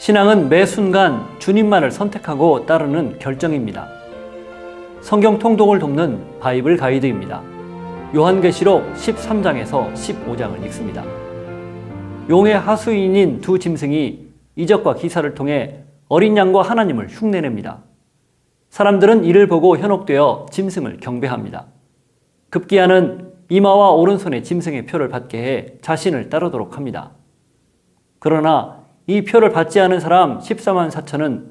신앙은 매 순간 주님만을 선택하고 따르는 결정입니다. 성경 통독을 돕는 바이블 가이드입니다. 요한계시록 13장에서 15장을 읽습니다. 용의 하수인인 두 짐승이 이적과 기사를 통해 어린 양과 하나님을 흉내냅니다. 사람들은 이를 보고 현혹되어 짐승을 경배합니다. 급기야는 이마와 오른손에 짐승의 표를 받게 해 자신을 따르도록 합니다. 그러나 이 표를 받지 않은 사람 14만 4천은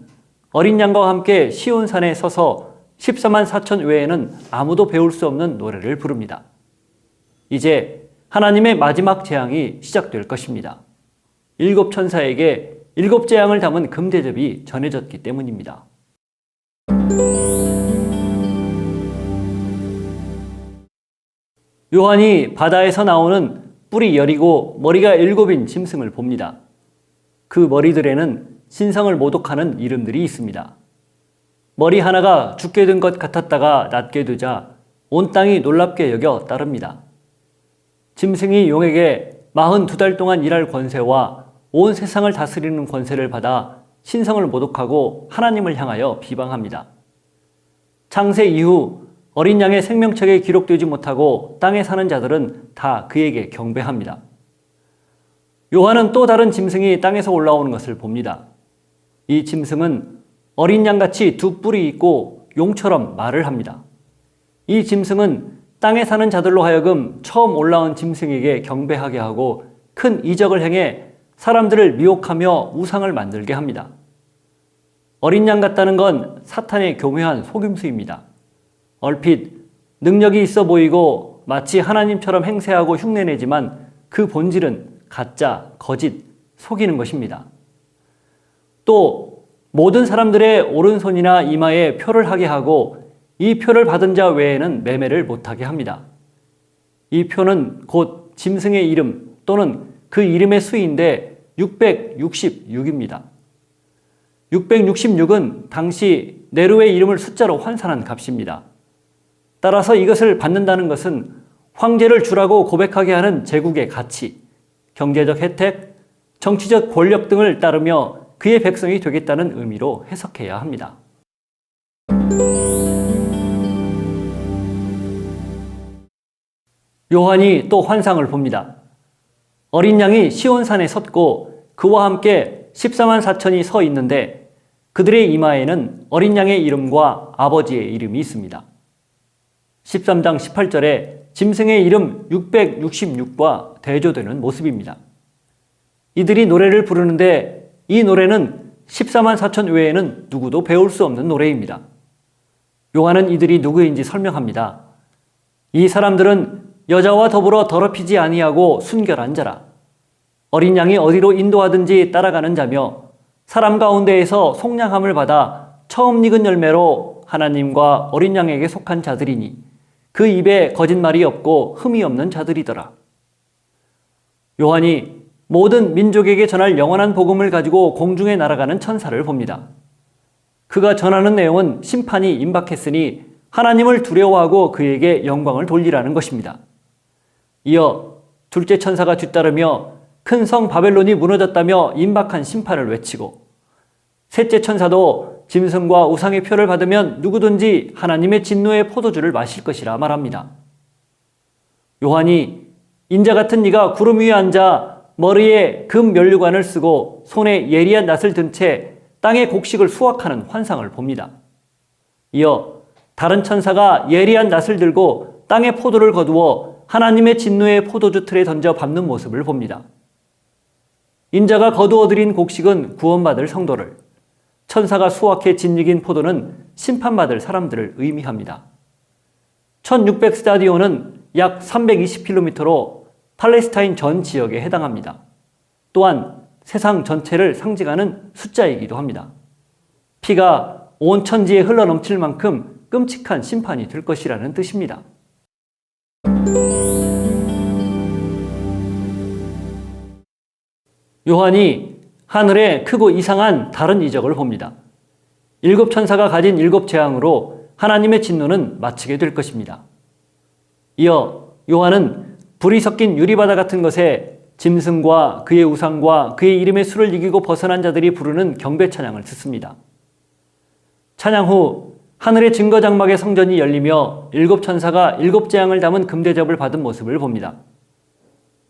어린 양과 함께 시온산에 서서 14만 4천 외에는 아무도 배울 수 없는 노래를 부릅니다. 이제 하나님의 마지막 재앙이 시작될 것입니다. 7 천사에게 7 재앙을 담은 금대접이 전해졌기 때문입니다. 요한이 바다에서 나오는 뿔이 여리고 머리가 7인 짐승을 봅니다. 그 머리들에는 신성을 모독하는 이름들이 있습니다. 머리 하나가 죽게 된 것 같았다가 낫게 되자 온 땅이 놀랍게 여겨 따릅니다. 짐승이 용에게 42달 동안 일할 권세와 온 세상을 다스리는 권세를 받아 신성을 모독하고 하나님을 향하여 비방합니다. 창세 이후 어린 양의 생명책에 기록되지 못하고 땅에 사는 자들은 다 그에게 경배합니다. 요한은 또 다른 짐승이 땅에서 올라오는 것을 봅니다. 이 짐승은 어린 양같이 두 뿔이 있고 용처럼 말을 합니다. 이 짐승은 땅에 사는 자들로 하여금 처음 올라온 짐승에게 경배하게 하고 큰 이적을 행해 사람들을 미혹하며 우상을 만들게 합니다. 어린 양 같다는 건 사탄의 교묘한 속임수입니다. 얼핏 능력이 있어 보이고 마치 하나님처럼 행세하고 흉내내지만 그 본질은 가짜, 거짓, 속이는 것입니다. 또 모든 사람들의 오른손이나 이마에 표를 하게 하고 이 표를 받은 자 외에는 매매를 못하게 합니다. 이 표는 곧 짐승의 이름 또는 그 이름의 수인데 666입니다. 666은 당시 네로의 이름을 숫자로 환산한 값입니다. 따라서 이것을 받는다는 것은 황제를 주라고 고백하게 하는 제국의 가치, 경제적 혜택, 정치적 권력 등을 따르며 그의 백성이 되겠다는 의미로 해석해야 합니다. 요한이 또 환상을 봅니다. 어린 양이 시온산에 섰고 그와 함께 14만 4천이 서 있는데 그들의 이마에는 어린 양의 이름과 아버지의 이름이 있습니다. 13장 18절에 짐승의 이름 666과 대조되는 모습입니다. 이들이 노래를 부르는데 이 노래는 14만 4천 외에는 누구도 배울 수 없는 노래입니다. 요한은 이들이 누구인지 설명합니다. 이 사람들은 여자와 더불어 더럽히지 아니하고 순결한 자라. 어린 양이 어디로 인도하든지 따라가는 자며 사람 가운데에서 속량함을 받아 처음 익은 열매로 하나님과 어린 양에게 속한 자들이니 그 입에 거짓말이 없고 흠이 없는 자들이더라. 요한이 모든 민족에게 전할 영원한 복음을 가지고 공중에 날아가는 천사를 봅니다. 그가 전하는 내용은 심판이 임박했으니 하나님을 두려워하고 그에게 영광을 돌리라는 것입니다. 이어 둘째 천사가 뒤따르며 큰 성 바벨론이 무너졌다며 임박한 심판을 외치고 셋째 천사도 짐승과 우상의 표를 받으면 누구든지 하나님의 진노의 포도주를 마실 것이라 말합니다. 요한이 인자 같은 이가 구름 위에 앉아 머리에 금 면류관을 쓰고 손에 예리한 낫을 든 채 땅의 곡식을 수확하는 환상을 봅니다. 이어 다른 천사가 예리한 낫을 들고 땅의 포도를 거두어 하나님의 진노의 포도주 틀에 던져 밟는 모습을 봅니다. 인자가 거두어들인 곡식은 구원받을 성도를, 천사가 수확해 진익인 포도는 심판받을 사람들을 의미합니다. 1600 스타디온은 약 320km로 팔레스타인 전 지역에 해당합니다. 또한 세상 전체를 상징하는 숫자이기도 합니다. 피가 온 천지에 흘러넘칠 만큼 끔찍한 심판이 될 것이라는 뜻입니다. 요한이 하늘에 크고 이상한 다른 이적을 봅니다. 7 천사가 가진 7 재앙으로 하나님의 진노는 마치게 될 것입니다. 이어 요한은 불이 섞인 유리바다 같은 것에 짐승과 그의 우상과 그의 이름의 수를 이기고 벗어난 자들이 부르는 경배 찬양을 듣습니다. 찬양 후 하늘의 증거 장막의 성전이 열리며 7천사가 7재앙을 담은 금대접을 받은 모습을 봅니다.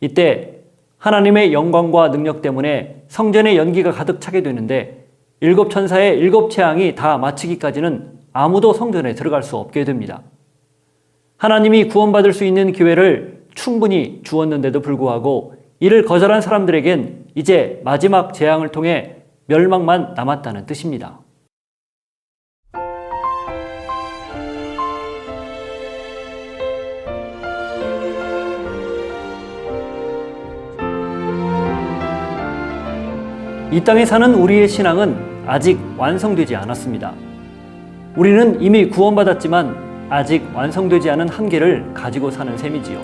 이때 하나님의 영광과 능력 때문에 성전에 연기가 가득 차게 되는데 7천사의 7재앙이 다 마치기까지는 아무도 성전에 들어갈 수 없게 됩니다. 하나님이 구원받을 수 있는 기회를 충분히 주었는데도 불구하고 이를 거절한 사람들에겐 이제 마지막 재앙을 통해 멸망만 남았다는 뜻입니다. 이 땅에 사는 우리의 신앙은 아직 완성되지 않았습니다. 우리는 이미 구원받았지만 아직 완성되지 않은 한계를 가지고 사는 셈이지요.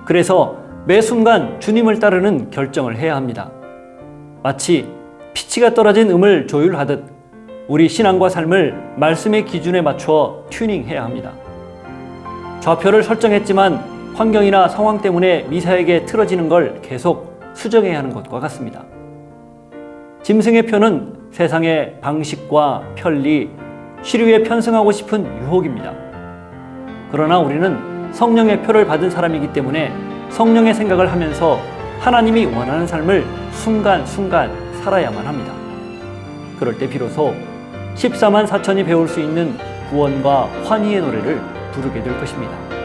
그래서 매 순간 주님을 따르는 결정을 해야 합니다. 마치 피치가 떨어진 음을 조율하듯 우리 신앙과 삶을 말씀의 기준에 맞추어 튜닝해야 합니다. 좌표를 설정했지만 환경이나 상황 때문에 미사에게 틀어지는 걸 계속 수정해야 하는 것과 같습니다. 짐승의 표는 세상의 방식과 편리, 시류에 편승하고 싶은 유혹입니다. 그러나 우리는 성령의 표를 받은 사람이기 때문에 성령의 생각을 하면서 하나님이 원하는 삶을 순간순간 살아야만 합니다. 그럴 때 비로소 14만 4천이 배울 수 있는 구원과 환희의 노래를 부르게 될 것입니다.